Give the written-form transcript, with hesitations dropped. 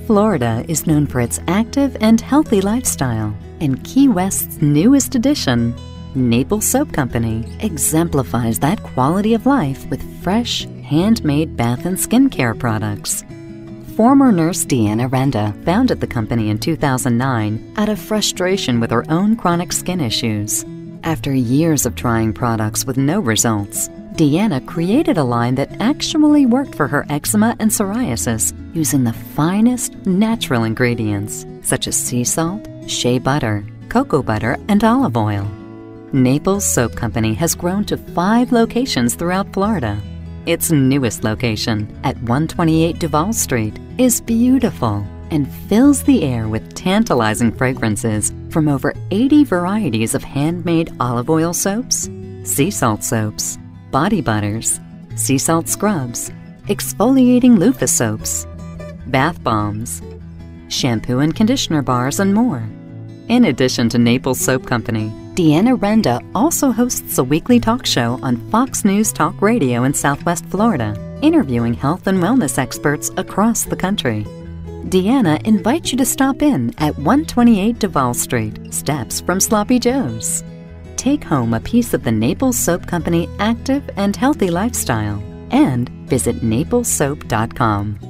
Florida is known for its active and healthy lifestyle, and Key West's newest addition, Naples Soap Company, exemplifies that quality of life with fresh, handmade bath and skincare products. Former nurse Deanna Renda founded the company in 2009 out of frustration with her own chronic skin issues. After years of trying products with no results, Deanna created a line that actually worked for her eczema and psoriasis using the finest natural ingredients such as sea salt, shea butter, cocoa butter, and olive oil. Naples Soap Company has grown to 5 locations throughout Florida. Its newest location at 128 Duval Street is beautiful and fills the air with tantalizing fragrances from over 80 varieties of handmade olive oil soaps, sea salt soaps, body butters, sea salt scrubs, exfoliating loofah soaps, bath bombs, shampoo and conditioner bars, and more. In addition to Naples Soap Company, Deanna Renda also hosts a weekly talk show on Fox News Talk Radio in Southwest Florida, interviewing health and wellness experts across the country. Deanna invites you to stop in at 128 Duval Street, steps from Sloppy Joe's. Take home a piece of the Naples Soap Company active and healthy lifestyle and visit naplessoap.com.